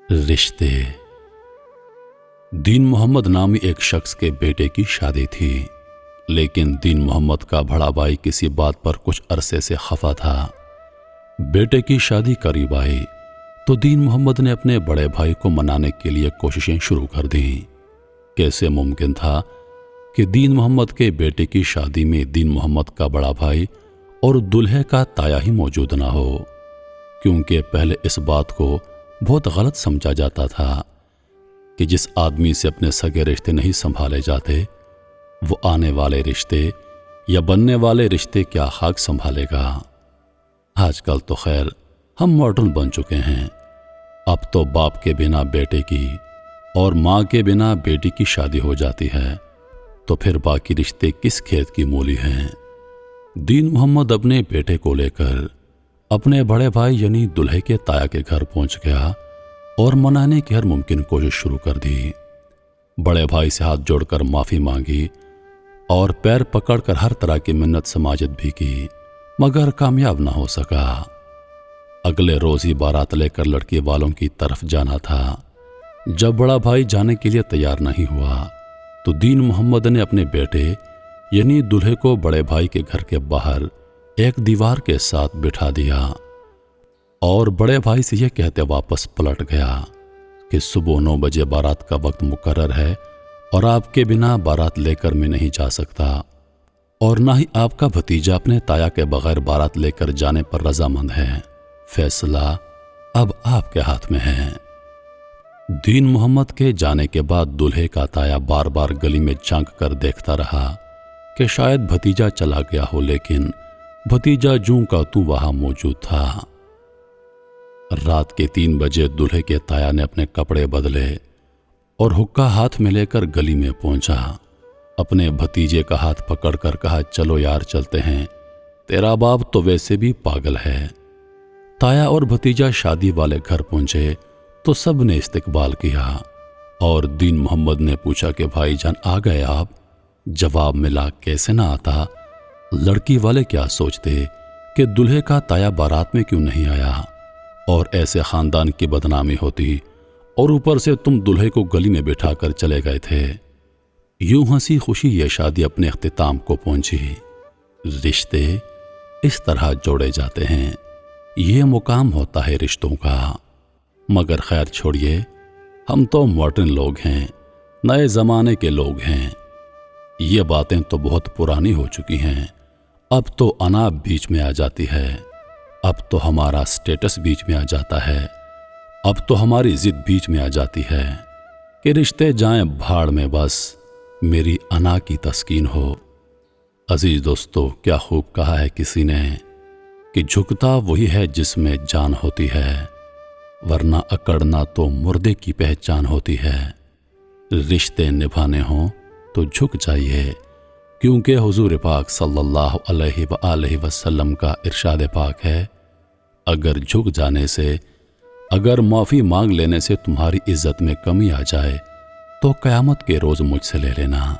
रिश्ते। दीन मोहम्मद नामी एक शख्स के बेटे की शादी थी, लेकिन दीन मोहम्मद का बड़ा भाई किसी बात पर कुछ अरसे से खफा था। बेटे की शादी करीब आई तो दीन मोहम्मद ने अपने बड़े भाई को मनाने के लिए कोशिशें शुरू कर दी। कैसे मुमकिन था कि दीन मोहम्मद के बेटे की शादी में दीन मोहम्मद का बड़ा भाई और दूल्हे का ताया ही मौजूद ना हो, क्योंकि पहले इस बात को बहुत गलत समझा जाता था कि जिस आदमी से अपने सगे रिश्ते नहीं संभाले जाते वो आने वाले रिश्ते या बनने वाले रिश्ते क्या खाक संभालेगा। आजकल तो खैर हम मॉडर्न बन चुके हैं। अब तो बाप के बिना बेटे की और माँ के बिना बेटी की शादी हो जाती है, तो फिर बाकी रिश्ते किस खेत की मूली हैं। दीन मोहम्मद अपने बेटे को लेकर अपने बड़े भाई यानी दूल्हे के ताया के घर पहुंच गया और मनाने की हर मुमकिन कोशिश शुरू कर दी। बड़े भाई से हाथ जोड़कर माफी मांगी और पैर पकड़कर हर तरह की मिन्नत समाजत भी की, मगर कामयाब ना हो सका। अगले रोज ही बारात लेकर लड़की वालों की तरफ जाना था। जब बड़ा भाई जाने के लिए तैयार नहीं हुआ तो दीन मोहम्मद ने अपने बेटे यानी दूल्हे को बड़े भाई के घर के बाहर एक दीवार के साथ बिठा दिया और बड़े भाई से यह कहते वापस पलट गया कि सुबह 9 बजे बारात का वक्त मुकर्रर है और आपके बिना बारात लेकर मैं नहीं जा सकता, और ना ही आपका भतीजा अपने ताया के बगैर बारात लेकर जाने पर रजामंद है। फैसला अब आपके हाथ में है। दीन मोहम्मद के जाने के बाद दूल्हे का ताया बार बार गली में झांक कर देखता रहा कि शायद भतीजा चला गया हो, लेकिन भतीजा जूं का तू वहां मौजूद था। रात के 3 बजे दूल्हे के ताया ने अपने कपड़े बदले और हुक्का हाथ में लेकर गली में पहुंचा। अपने भतीजे का हाथ पकड़कर कहा, चलो यार चलते हैं, तेरा बाप तो वैसे भी पागल है। ताया और भतीजा शादी वाले घर पहुंचे तो सब ने इस्तकबाल किया और दीन मोहम्मद ने पूछा कि भाईजान आ गए आप? जवाब मिला, कैसे ना आता। लड़की वाले क्या सोचते कि दूल्हे का ताया बारात में क्यों नहीं आया, और ऐसे खानदान की बदनामी होती, और ऊपर से तुम दूल्हे को गली में बिठा कर चले गए थे। यूं हंसी खुशी ये शादी अपने इख्तिताम को पहुंची। रिश्ते इस तरह जोड़े जाते हैं, ये मुकाम होता है रिश्तों का। मगर खैर छोड़िए, हम तो मॉडर्न लोग हैं, नए जमाने के लोग हैं। ये बातें तो बहुत पुरानी हो चुकी हैं। अब तो अनाप बीच में आ जाती है, अब तो हमारा स्टेटस बीच में आ जाता है, अब तो हमारी जिद बीच में आ जाती है कि रिश्ते जाएं भाड़ में, बस मेरी अना की तस्कीन हो। अजीज दोस्तों, क्या खूब कहा है किसी ने कि झुकता वही है जिसमें जान होती है, वरना अकड़ना तो मुर्दे की पहचान होती है। रिश्ते निभाने हों तो झुक जाइए, क्योंकि हुजूर पाक सल्लल्लाहु अलैहि वसल्लम का इरशाद पाक है, अगर झुक जाने से, अगर माफ़ी मांग लेने से तुम्हारी इज्जत में कमी आ जाए तो क़यामत के रोज़ मुझसे ले लेना।